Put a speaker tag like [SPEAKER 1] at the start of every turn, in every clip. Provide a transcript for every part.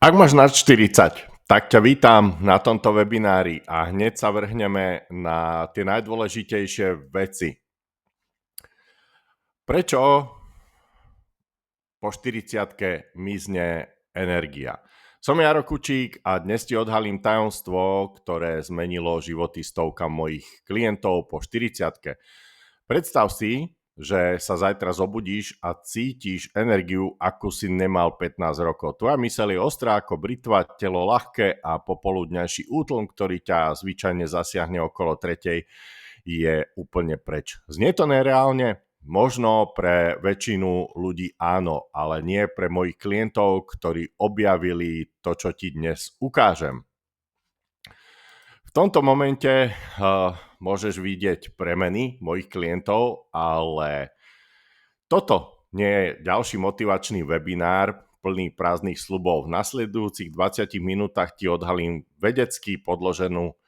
[SPEAKER 1] Ak máš nad 40, tak ťa vítam na tomto webinári a hneď sa vrhneme na tie najdôležitejšie veci. Prečo po 40 mizne energia? Som Jaro Kučík a dnes ti odhalím tajomstvo, ktoré zmenilo životy stovkam mojich klientov po 40. Predstav si, že sa zajtra zobudíš a cítiš energiu, akú si nemal 15 rokov. Tvoja myseľ je ostrá ako britva, telo ľahké a popoludňajší útlm, ktorý ťa zvyčajne zasiahne okolo tretej, je úplne preč. Znie to nereálne? Možno pre väčšinu ľudí áno, ale nie pre mojich klientov, ktorí objavili to, čo ti dnes ukážem. V tomto momente môžeš vidieť premeny mojich klientov, ale toto nie je ďalší motivačný webinár plný prázdnych sľubov. V nasledujúcich 20 minútach ti odhalím vedecky podloženú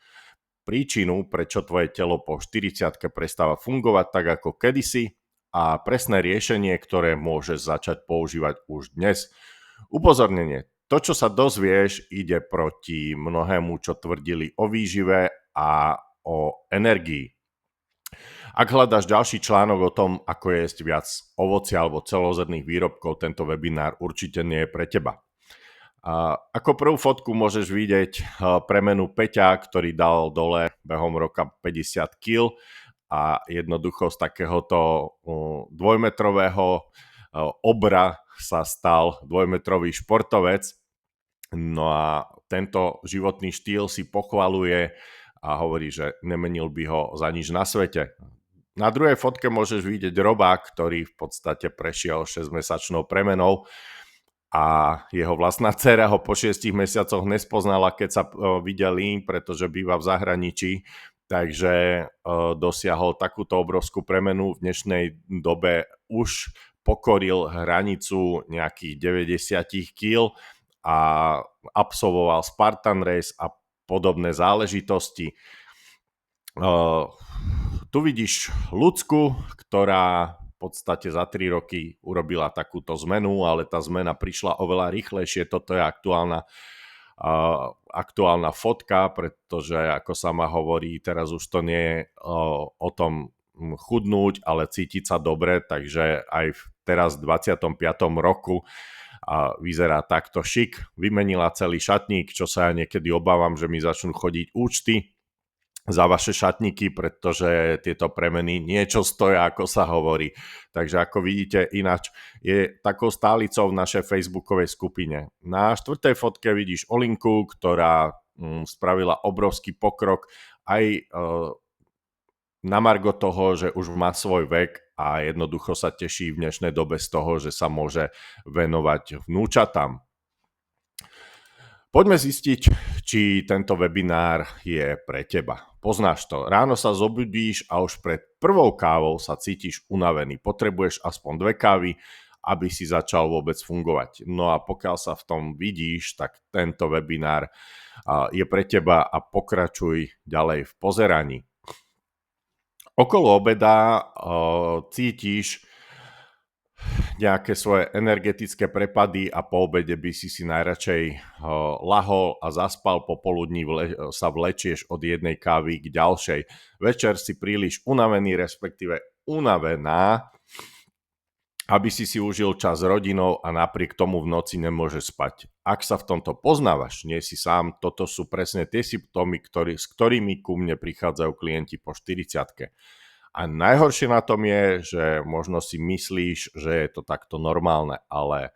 [SPEAKER 1] príčinu, prečo tvoje telo po 40-ke prestáva fungovať tak ako kedysi a presné riešenie, ktoré môžeš začať používať už dnes. Upozornenie. To, čo sa dozvieš, ide proti mnohému, čo tvrdili o výžive a o energii. Ak hľadáš ďalší článok o tom, ako jesť viac ovocia alebo celozrnných výrobkov, tento webinár určite nie je pre teba. Ako prvú fotku môžeš vidieť premenu Peťa, ktorý dal dole behom roka 50 kg a jednoducho z takéhoto dvojmetrového obra sa stal dvojmetrový športovec. No a tento životný štýl si pochvaluje a hovorí, že nemenil by ho za nič na svete. Na druhej fotke môžeš vidieť Roba, ktorý v podstate prešiel 6-mesačnou premenou a jeho vlastná dcéra ho po 6 mesiacoch nespoznala, keď sa videli, pretože býva v zahraničí, takže dosiahol takúto obrovskú premenu. V dnešnej dobe už pokoril hranicu nejakých 90 kg a absolvoval Spartan Race a podobné záležitosti. Tu vidíš ľudsku, ktorá v podstate za 3 roky urobila takúto zmenu, ale tá zmena prišla oveľa rýchlejšie. Toto je aktuálna fotka, pretože ako sama hovorí, teraz už to nie je o tom chudnúť, ale cítiť sa dobre, takže aj teraz v 25. roku vyzerá takto šik. Vymenila celý šatník, čo sa ja niekedy obávam, že mi začnú chodiť účty za vaše šatníky, pretože tieto premeny niečo stoja, ako sa hovorí. Takže ako vidíte, ináč je takou stálicou v našej facebookovej skupine. Na 4. fotke vidíš Olinku, ktorá spravila obrovský pokrok aj na margo toho, že už má svoj vek a jednoducho sa teší v dnešnej dobe z toho, že sa môže venovať vnúčatám. Poďme zistiť, či tento webinár je pre teba. Poznáš to. Ráno sa zobudíš a už pred prvou kávou sa cítiš unavený. Potrebuješ aspoň 2 kávy, aby si začal vôbec fungovať. No a pokiaľ sa v tom vidíš, tak tento webinár je pre teba a pokračuj ďalej v pozeraní. Okolo obeda cítiš nejaké svoje energetické prepady a po obede by si najradšej lahol a zaspal, popoludní sa vlečieš od jednej kávy k ďalšej. Večer si príliš unavený, respektíve unavená, aby si užil čas s rodinou a napriek tomu v noci nemôžeš spať. Ak sa v tomto poznávaš, nie si sám, toto sú presne tie symptómy, s ktorými ku mne prichádzajú klienti po 40-ke. A najhoršie na tom je, že možno si myslíš, že je to takto normálne, ale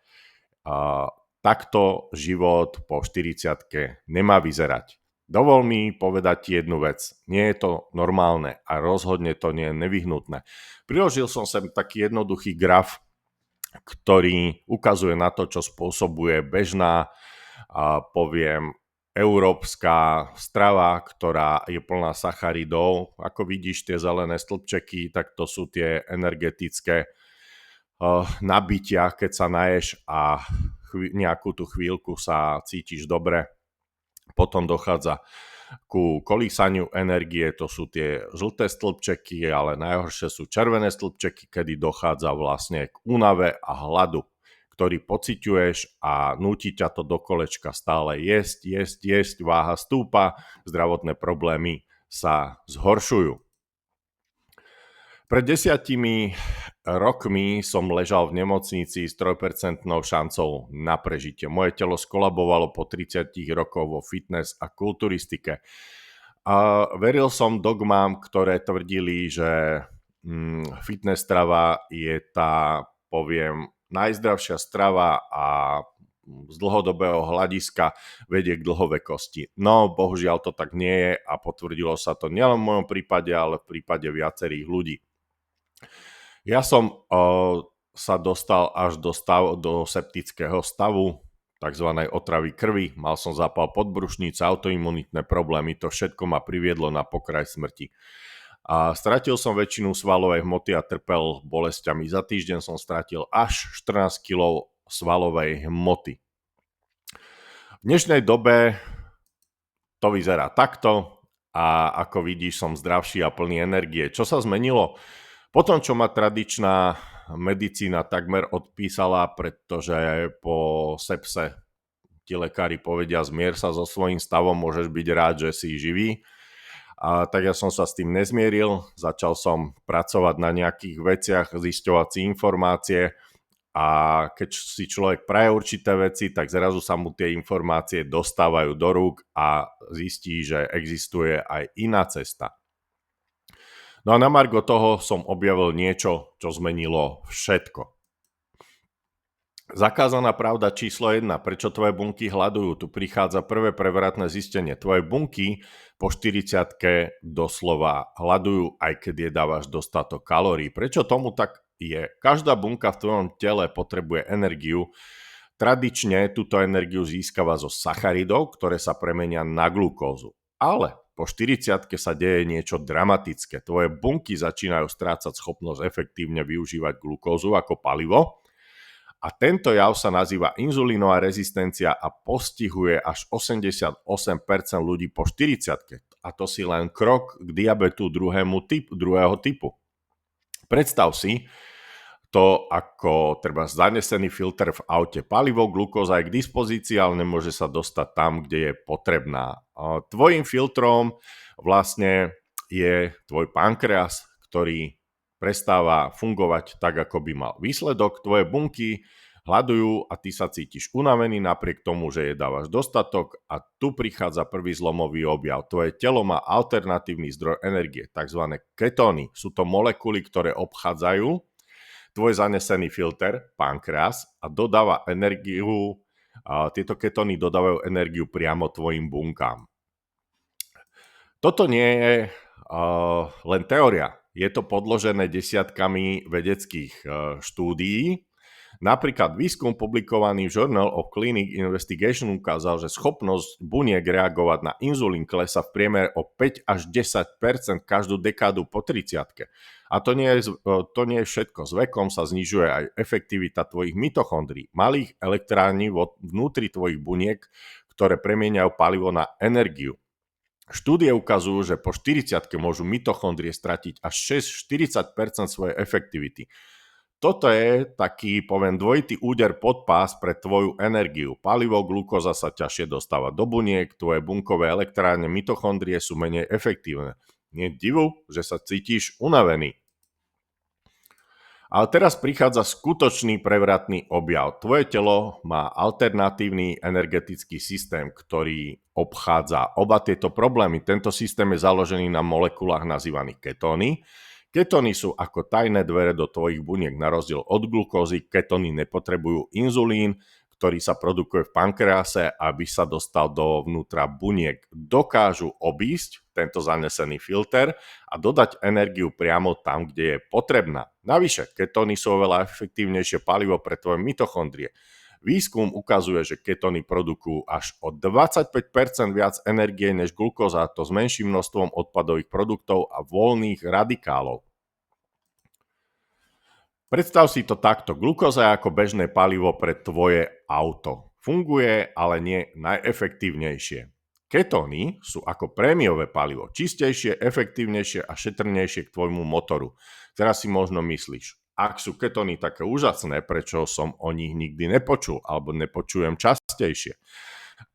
[SPEAKER 1] takto život po 40-ke nemá vyzerať. Dovol mi povedať ti jednu vec. Nie je to normálne a rozhodne to nie je nevyhnutné. Priložil som sem taký jednoduchý graf, ktorý ukazuje na to, čo spôsobuje bežná, poviem, európska strava, ktorá je plná sacharidov. Ako vidíš tie zelené stĺpčeky, tak to sú tie energetické nabitia, keď sa naješ a nejakú tú chvíľku sa cítiš dobre. Potom dochádza ku kolísaniu energie, to sú tie žlté stĺpčeky, ale najhoršie sú červené stĺpčeky, kedy dochádza vlastne k únave a hladu, ktorý pociťuješ a núti ťa to do kolečka stále jesť, váha stúpa, zdravotné problémy sa zhoršujú. Pred 10 rokmi som ležal v nemocnici s 3% šancou na prežitie. Moje telo skolabovalo po 30 rokoch vo fitness a kulturistike. A veril som dogmám, ktoré tvrdili, že fitness strava je tá, poviem, najzdravšia strava a z dlhodobého hľadiska vedie k dlhovekosti. No, bohužiaľ to tak nie je a potvrdilo sa to nielen v mojom prípade, ale v prípade viacerých ľudí. Ja som sa dostal až do septického stavu, tzv. Otravy krvi, mal som zápal podbrušnice, autoimunitné problémy, to všetko ma priviedlo na pokraj smrti. A stratil som väčšinu svalovej hmoty a trpel bolestiami. Za týždeň som stratil až 14 kg svalovej hmoty. V dnešnej dobe to vyzerá takto a ako vidíš, som zdravší a plný energie. Čo sa zmenilo? Potom, čo ma tradičná medicína takmer odpísala, pretože po sepse ti lekári povedia, zmier sa so svojím stavom, môžeš byť rád, že si živý. Tak ja som sa s tým nezmieril, začal som pracovať na nejakých veciach, zisťovať si informácie a keď si človek praje určité veci, tak zrazu sa mu tie informácie dostávajú do rúk a zistí, že existuje aj iná cesta. No a na margo toho som objavil niečo, čo zmenilo všetko. Zakázaná pravda číslo 1. Prečo tvoje bunky hľadujú? Tu prichádza prvé prevratné zistenie. Tvoje bunky po 40-ke doslova hľadujú, aj keď jedávaš dostatok kalórií. Prečo tomu tak je? Každá bunka v tvojom tele potrebuje energiu. Tradične túto energiu získava zo sacharidov, ktoré sa premenia na glukózu. Ale po 40-ke sa deje niečo dramatické. Tvoje bunky začínajú strácať schopnosť efektívne využívať glukózu ako palivo a tento jav sa nazýva inzulínová rezistencia a postihuje až 88% ľudí po 40-ke. A to si len krok k diabetu druhého typu. Predstav si to ako treba zanesený filter v aute. Palivo, glukóza je k dispozícii, ale nemôže sa dostať tam, kde je potrebná. Tvojím filtrom vlastne je tvoj pankreas, ktorý prestáva fungovať tak, ako by mal. Výsledok, tvoje bunky hľadujú a ty sa cítiš unavený napriek tomu, že jedávaš dostatok a tu prichádza prvý zlomový objav. Tvoje telo má alternatívny zdroj energie, tzv. Ketóny. Sú to molekuly, ktoré obchádzajú tvoj zanesený filter, pankreas, a dodáva energiu, tieto ketóny dodávajú energiu priamo tvojim bunkám. Toto nie je len teória, je to podložené desiatkami vedeckých štúdií. Napríklad výskum publikovaný v Journal of Clinical Investigation ukázal, že schopnosť buniek reagovať na inzulín klesá v priemere o 5 až 10% každú dekádu po 30-ke. A to nie je všetko. S vekom sa znižuje aj efektivita tvojich mitochondrií, malých elektrární vnútri tvojich buniek, ktoré premieňajú palivo na energiu. Štúdie ukazujú, že po 40-ke môžu mitochondrie stratiť až 40% svojej efektivity. Toto je taký, poviem, dvojitý úder pod pás pre tvoju energiu. Palivo, glukóza sa ťažšie dostáva do buniek, tvoje bunkové elektrárne mitochondrie sú menej efektívne. Nie je divu, že sa cítiš unavený. Ale teraz prichádza skutočný prevratný objav. Tvoje telo má alternatívny energetický systém, ktorý obchádza oba tieto problémy. Tento systém je založený na molekulách nazývaných ketóny. Ketóny sú ako tajné dvere do tvojich buniek. Na rozdiel od glukózy, ketóny nepotrebujú inzulín, ktorý sa produkuje v pankrease, aby sa dostal dovnútra buniek. Dokážu obísť tento zanesený filter a dodať energiu priamo tam, kde je potrebná. Navyše, ketóny sú oveľa efektívnejšie palivo pre tvoje mitochondrie. Výskum ukazuje, že ketóny produkujú až o 25% viac energie než glukóza, to s menším množstvom odpadových produktov a voľných radikálov. Predstav si to takto. Glukóza je ako bežné palivo pre tvoje auto. Funguje, ale nie najefektívnejšie. Ketóny sú ako prémiové palivo. Čistejšie, efektívnejšie a šetrnejšie k tvojmu motoru. Teraz si možno myslíš,
[SPEAKER 2] Ak sú ketóny také úžasné, prečo som o nich nikdy nepočul alebo nepočujem častejšie?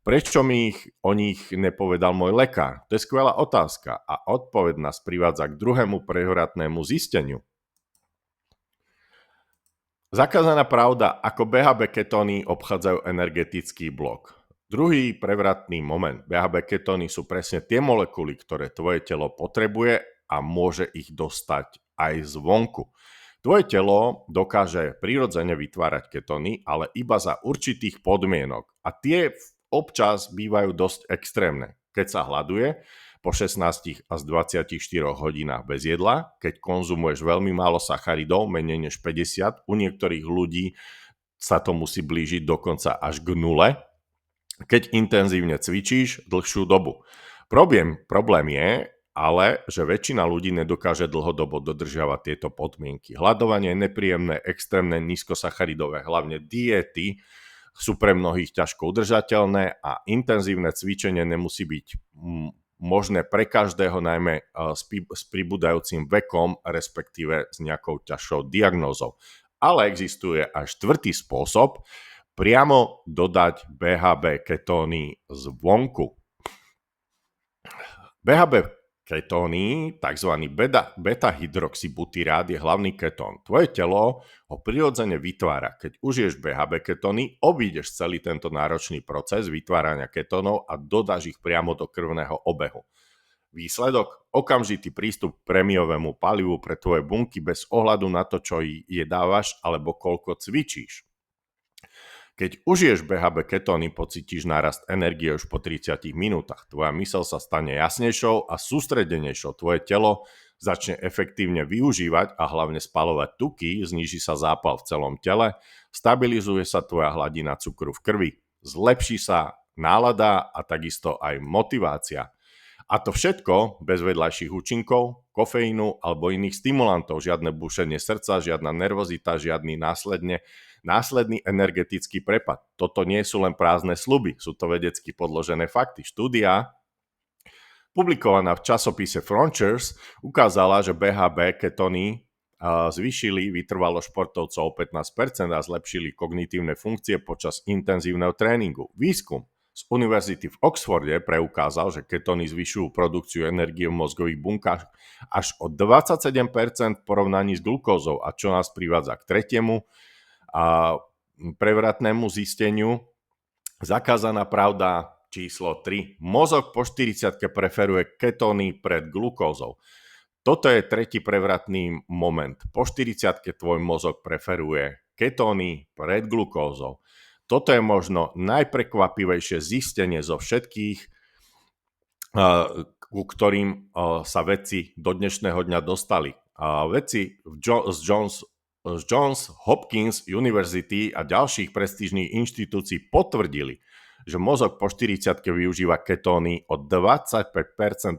[SPEAKER 2] Prečo mi o nich nepovedal môj lekár? To je skvelá otázka a odpoveď nás privádza k druhému prevratnému zisteniu. Zakázaná pravda, ako BHB ketóny obchádzajú energetický blok. Druhý prevratný moment. BHB ketóny sú presne tie molekuly, ktoré tvoje telo potrebuje a môže ich dostať aj zvonku. Tvoje telo dokáže prirodzene vytvárať ketóny, ale iba za určitých podmienok. A tie občas bývajú dosť extrémne. Keď sa hladuje, po 16 až 24 hodinách bez jedla, keď konzumuješ veľmi málo sacharidov, menej než 50, u niektorých ľudí sa to musí blížiť dokonca až k nule, keď intenzívne cvičíš dlhšiu dobu. Problém je, ale že väčšina ľudí nedokáže dlhodobo dodržiavať tieto podmienky. Hladovanie je nepríjemné, extrémne nízkosacharidové, hlavne diety, sú pre mnohých ťažko udržateľné a intenzívne cvičenie nemusí byť možné pre každého, najmä s pribúdajúcim vekom, respektíve s nejakou ťažšou diagnózou. Ale existuje aj štvrtý spôsob, priamo dodať BHB ketóny zvonku. BHB ketóny, tzv. beta-hydroxybutyrát, je hlavný ketón. Tvoje telo ho prirodzene vytvára. Keď užiješ BHB ketóny, obídeš celý tento náročný proces vytvárania ketónov a dodáš ich priamo do krvného obehu. Výsledok? Okamžitý prístup k prémiovému palivu pre tvoje bunky bez ohľadu na to, čo jedávaš alebo koľko cvičíš. Keď užiješ BHB ketóny, pocítiš nárast energie už po 30 minútach. Tvoja myseľ sa stane jasnejšou a sústredenejšou. Tvoje telo začne efektívne využívať a hlavne spaľovať tuky, zníži sa zápal v celom tele, stabilizuje sa tvoja hladina cukru v krvi, zlepší sa nálada a takisto aj motivácia. A to všetko bez vedľajších účinkov, kofeínu alebo iných stimulantov. Žiadne bušenie srdca, žiadna nervozita, žiadny následný energetický prepad. Toto nie sú len prázdne sľuby, sú to vedecky podložené fakty. Štúdia publikovaná v časopise Frontiers ukázala, že BHB ketóny zvýšili vytrvalosť športovcov o 15% a zlepšili kognitívne funkcie počas intenzívneho tréningu. Výskum z univerzity v Oxforde preukázal, že ketóny zvyšujú produkciu energie v mozgových bunkách až o 27% v porovnaní s glukózou, a čo nás privádza k tretiemu a prevratnému zisteniu. Zakázaná pravda číslo 3. Mozog po 40-ke preferuje ketóny pred glukózou. Toto je tretí prevratný moment. Po 40-ke tvoj mozog preferuje ketóny pred glukózou. Toto je možno najprekvapivejšie zistenie zo všetkých, ku ktorým sa vedci do dnešného dňa dostali. Vedci z Johns Hopkins University a ďalších prestížnych inštitúcií potvrdili, že mozog po 40-ke využíva ketóny o 25%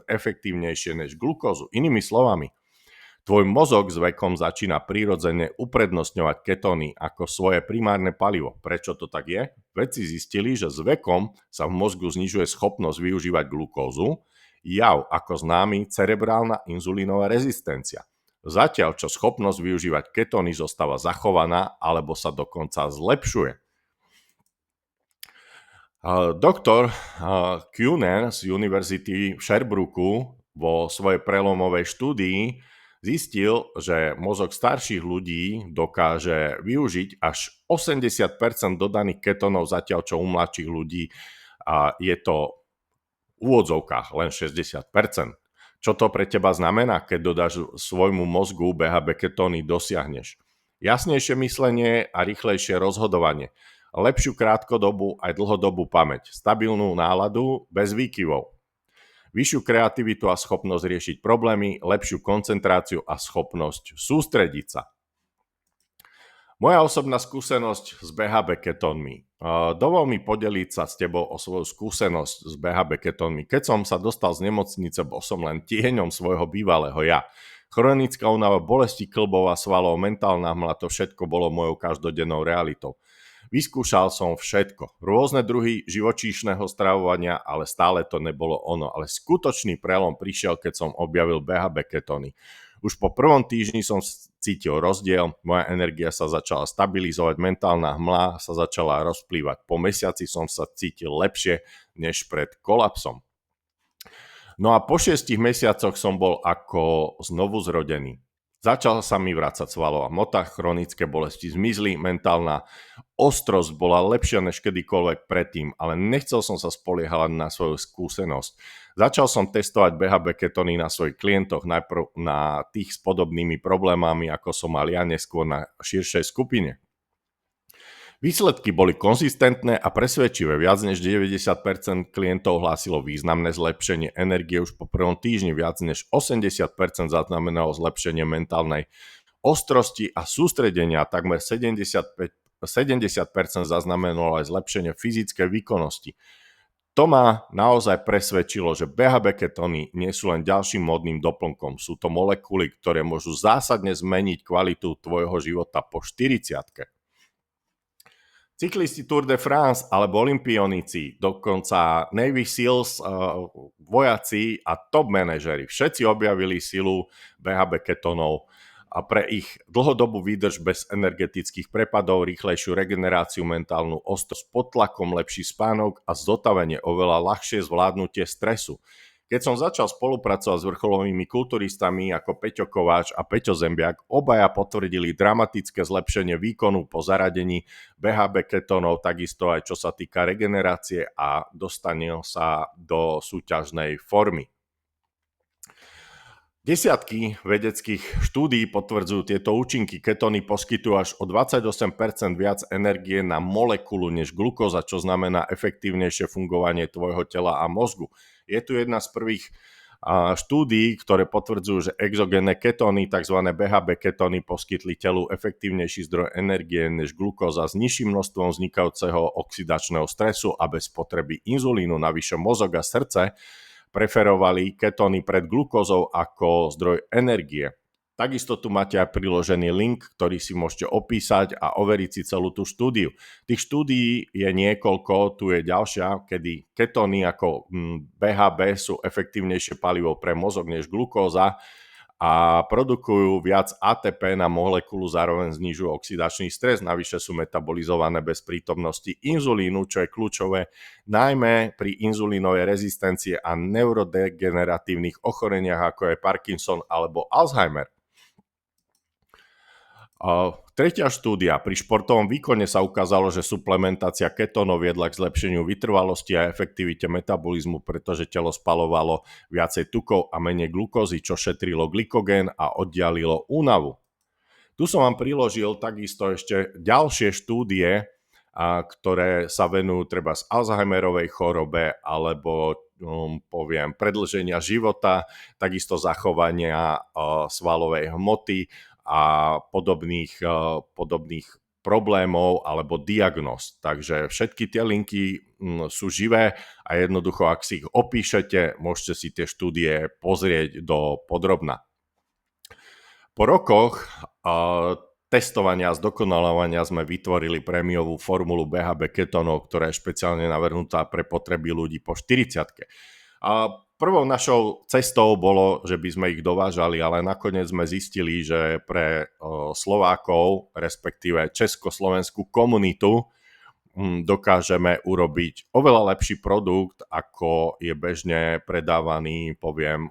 [SPEAKER 2] efektívnejšie než glukózu. Inými slovami, tvoj mozog s vekom začína prirodzene uprednostňovať ketóny ako svoje primárne palivo. Prečo to tak je? Vedci zistili, že s vekom sa v mozgu znižuje schopnosť využívať glukózu, jav ako známy cerebrálna inzulínová rezistencia. Zatiaľ, čo schopnosť využívať ketóny zostáva zachovaná alebo sa dokonca zlepšuje. Doktor Kuhner z Univerzity v Sherbrooku vo svojej prelomovej štúdii zistil, že mozog starších ľudí dokáže využiť až 80% dodaných ketónov, zatiaľ čo u mladších ľudí je to v úvodzovkách len 60%. Čo to pre teba znamená, keď dodáš svojmu mozgu BHB ketóny, dosiahneš jasnejšie myslenie a rýchlejšie rozhodovanie, lepšiu krátkodobú aj dlhodobú pamäť, stabilnú náladu bez výkyvov, vyššiu kreativitu a schopnosť riešiť problémy, lepšiu koncentráciu a schopnosť sústrediť sa. Moja osobná skúsenosť s BHB ketónmi. Dovol mi podeliť sa s tebou o svoju skúsenosť s BHB ketónmi. Keď som sa dostal z nemocnice, bol som len tieňom svojho bývalého ja. Chronická únava, bolesti kĺbov a svalov, mentálna hmla, to všetko bolo mojou každodennou realitou. Vyskúšal som všetko, rôzne druhy živočíšneho stravovania, ale stále to nebolo ono. Ale skutočný prelom prišiel, keď som objavil BHB ketóny. Už po prvom týždni som
[SPEAKER 1] cítil rozdiel, moja energia sa začala stabilizovať, mentálna hmla sa začala rozplývať. Po mesiaci som sa cítil lepšie než pred kolapsom. No a po 6 mesiacoch som bol ako znovu zrodený. Začala sa mi vrácať svalová hmota, chronické bolesti zmizli, mentálna ostrosť bola lepšia než kedykoľvek predtým, ale nechcel som sa spoliehať na svoju skúsenosť. Začal som testovať BHB ketóny na svojich klientoch, najprv na tých s podobnými problémami, ako som mal ja, neskôr na širšej skupine. Výsledky boli konzistentné a presvedčivé. Viac než 90% klientov hlásilo významné zlepšenie energie už po prvom týždni. Viac než 80% zaznamenalo zlepšenie mentálnej ostrosti a sústredenia. Takmer 70% zaznamenalo aj zlepšenie fyzickej výkonnosti. To ma naozaj presvedčilo, že BHB ketóny nie sú len ďalším módnym doplnkom. Sú to molekuly, ktoré môžu zásadne zmeniť kvalitu tvojho života po 40-ke. Cyklisti Tour de France alebo olympionici, dokonca Navy Seals, vojaci a top manažeri, všetci objavili silu BHB ketónov a pre ich dlhodobú výdrž bez energetických prepadov, rýchlejšiu regeneráciu, mentálnu ostrosť pod tlakom, lepší spánok a zotavenie, oveľa ľahšie zvládnutie stresu. Keď som začal spolupracovať s vrcholovými kulturistami ako Peťo Kováč a Peťo Zembiak, obaja potvrdili dramatické zlepšenie výkonu po zaradení BHB ketónov, takisto aj čo sa týka regenerácie a dostania sa do súťažnej formy. Desiatky vedeckých štúdií potvrdzujú tieto účinky. Ketóny poskytujú až o 28% viac energie na molekulu než glukóza, čo znamená efektívnejšie fungovanie tvojho tela a mozgu. Je tu jedna z prvých štúdií, ktoré potvrdzujú, že exogénne ketóny, tzv. BHB ketóny, poskytli telu efektívnejší zdroj energie než glukóza s nižším množstvom vznikajúceho oxidačného stresu a bez potreby inzulínu. Navyše mozog a srdce preferovali ketóny pred glukózou ako zdroj energie. Takisto tu máte aj priložený link, ktorý si môžete opísať a overiť si celú tú štúdiu. Tých štúdií je niekoľko, tu je ďalšia, kedy ketóny ako BHB sú efektívnejšie palivo pre mozog než glukóza a produkujú viac ATP na molekulu, zároveň znižujú oxidačný stres, navyše sú metabolizované bez prítomnosti inzulínu, čo je kľúčové najmä pri inzulínovej rezistencii a neurodegeneratívnych ochoreniach, ako je Parkinson alebo Alzheimer. Tretia štúdia. Pri športovom výkone sa ukázalo, že suplementácia ketónov viedla k zlepšeniu vytrvalosti a efektivite metabolizmu, pretože telo spalovalo viacej tukov a menej glukózy, čo šetrilo glykogén a oddialilo únavu. Tu som vám priložil takisto ešte ďalšie štúdie, ktoré sa venujú treba z Alzheimerovej chorobe alebo predĺženia života, takisto zachovania svalovej hmoty a podobných problémov alebo diagnóz. Takže všetky tie linky sú živé a jednoducho, ak si ich opíšete, môžete si tie štúdie pozrieť do podrobna. Po rokoch testovania a zdokonaľovania sme vytvorili prémiovú formulu BHB ketónov, ktorá je špeciálne navrhnutá pre potreby ľudí po 40-ke. Prvou našou cestou bolo, že by sme ich dovážali, ale nakoniec sme zistili, že pre Slovákov, respektíve československú komunitu, dokážeme urobiť oveľa lepší produkt, ako je bežne predávaný,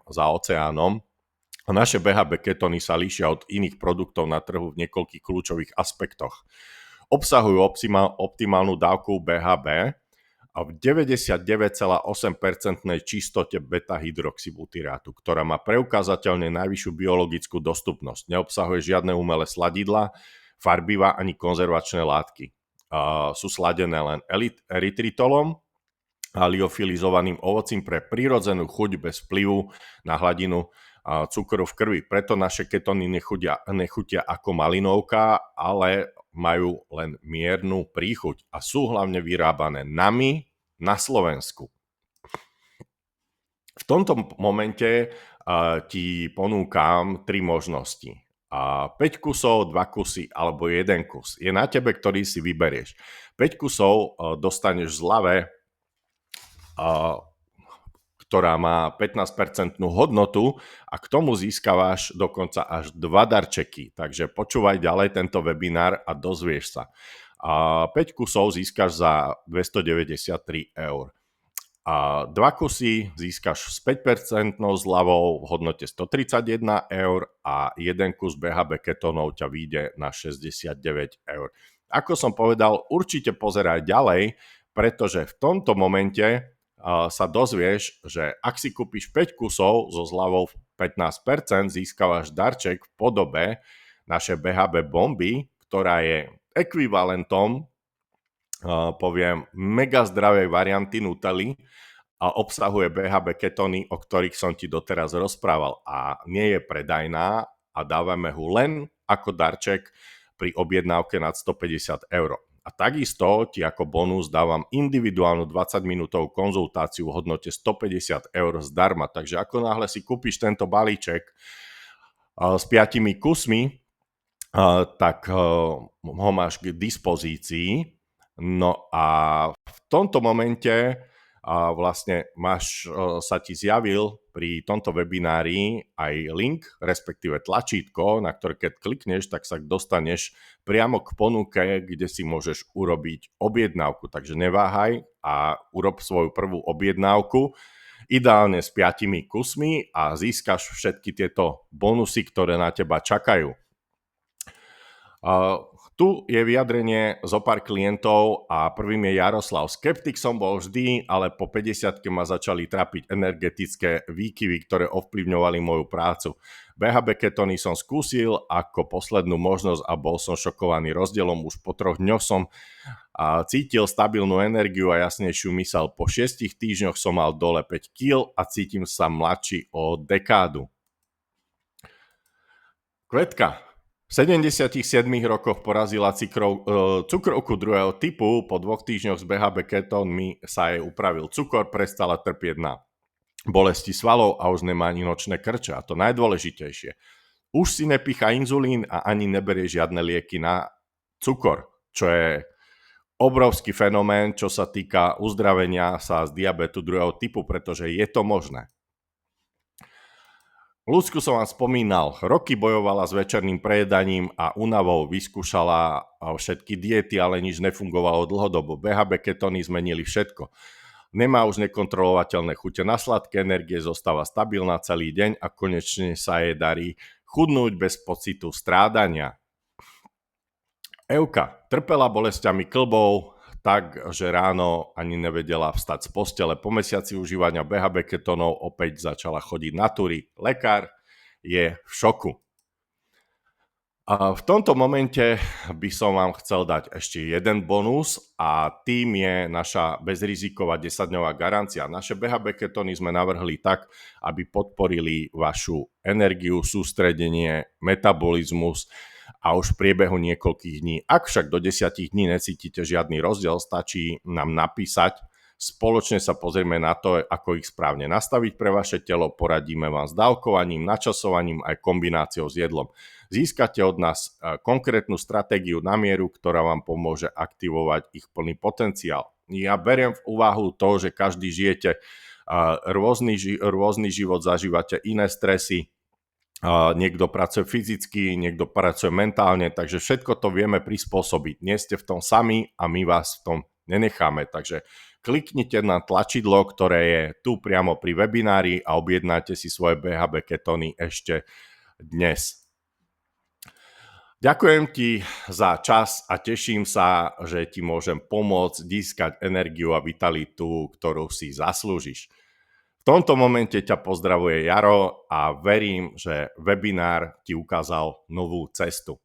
[SPEAKER 1] za oceánom. A naše BHB ketóny sa líšia od iných produktov na trhu v niekoľkých kľúčových aspektoch. Obsahujú optimálnu dávku BHB, a v 99,8% čistote beta-hydroxybutyrátu, ktorá má preukázateľne najvyššiu biologickú dostupnosť. Neobsahuje žiadne umelé sladidlá, farbiva ani konzervačné látky. Sú sladené len erytritolom a liofilizovaným ovocím pre prirodzenú chuť bez vplyvu na hladinu cukru v krvi. Preto naše ketóny nechutia ako malinovka, ale majú len miernu príchuť a sú hlavne vyrábané nami na Slovensku. V tomto momente ti ponúkam 3 možnosti. 5 kusov, 2 kusy alebo 1 kus. Je na tebe, ktorý si vyberieš. 5 kusov dostaneš v zľave, ktorá má 15% hodnotu a k tomu získavaš dokonca až 2 darčeky. Takže počúvaj ďalej tento webinár a dozvieš sa. A 5 kusov získaš za 293 eur. A 2 kusy získaš s 5% zľavou v hodnote 131 eur a 1 kus BHB ketónov ťa vyjde na 69 eur. Ako som povedal, určite pozeraj ďalej, pretože v tomto momente sa dozvieš, že ak si kúpiš 5 kusov so zľavou 15%, získavaš darček v podobe našej BHB bomby, ktorá je ekvivalentom poviem, mega zdravej varianty Nutelly a obsahuje BHB ketóny, o ktorých som ti doteraz rozprával a nie je predajná a dávame ho len ako darček pri objednávke nad 150 eur. A takisto ti ako bonus dávam individuálnu 20-minútovú konzultáciu v hodnote 150 eur zdarma. Takže ako náhle si kúpiš tento balíček s 5 kusmi, tak ho máš k dispozícii. No a v tomto momente vlastne sa ti zjavil pri tomto webinári aj link, respektíve tlačítko, na ktoré keď klikneš, tak sa dostaneš priamo k ponuke, kde si môžeš urobiť objednávku. Takže neváhaj a urob svoju prvú objednávku, ideálne s 5 kusmi a získaš všetky tieto bonusy, ktoré na teba čakajú. Tu je vyjadrenie zo pár klientov a prvým je Jaroslav. Skeptik som bol vždy, ale po 50-ke ma začali trápiť energetické výkyvy, ktoré ovplyvňovali moju prácu. BHB ketóny som skúsil ako poslednú možnosť a bol som šokovaný rozdielom. Už po 3 dňoch som cítil stabilnú energiu a jasnejšiu mysel. Po 6 týždňoch som mal dole 5 kg a cítim sa mladší o dekádu. Kvetka. V 77 rokoch porazila cukrovku druhého typu, po 2 týždňoch s BHB ketónmi sa jej upravil cukor, prestala trpieť na bolesti svalov a už nemá ani nočné krče. A to najdôležitejšie. Už si nepícha inzulín a ani neberie žiadne lieky na cukor, čo je obrovský fenomén, čo sa týka uzdravenia sa z diabetu druhého typu, pretože je to možné. Ľudsku som vám spomínal, roky bojovala s večerným prejedaním a únavou, vyskúšala všetky diety, ale nič nefungovalo dlhodobo. BHB ketóny zmenili všetko. Nemá už nekontrolovateľné chute na sladké, energie zostáva stabilná celý deň a konečne sa jej darí chudnúť bez pocitu strádania. Evka trpela bolestiami kĺbov, tak, že ráno ani nevedela vstať z postele. Po mesiaci užívania BHB ketónov opäť začala chodiť na túry. Lekár je v šoku. A v tomto momente by som vám chcel dať ešte jeden bonus a tým je naša bezriziková 10-dňová garancia. Naše BHB ketóny sme navrhli tak, aby podporili vašu energiu, sústredenie, metabolizmus a už v priebehu niekoľkých dní. Ak však do 10 dní necítite žiadny rozdiel, stačí nám napísať. Spoločne sa pozrieme na to, ako ich správne nastaviť pre vaše telo, poradíme vám s dávkovaním, načasovaním aj kombináciou s jedlom. Získate od nás konkrétnu stratégiu na mieru, ktorá vám pomôže aktivovať ich plný potenciál. Ja beriem v úvahu to, že každý žijete rôzny život, zažívate iné stresy, niekto pracuje fyzicky, niekto pracuje mentálne, takže všetko to vieme prispôsobiť. Nie ste v tom sami a my vás v tom nenecháme. Takže kliknite na tlačidlo, ktoré je tu priamo pri webinári a objednáte si svoje BHB ketóny ešte dnes. Ďakujem ti za čas a teším sa, že ti môžem pomôcť získať energiu a vitalitu, ktorú si zaslúžiš. V tomto momente ťa pozdravuje Jaro a verím, že webinár ti ukázal novú cestu.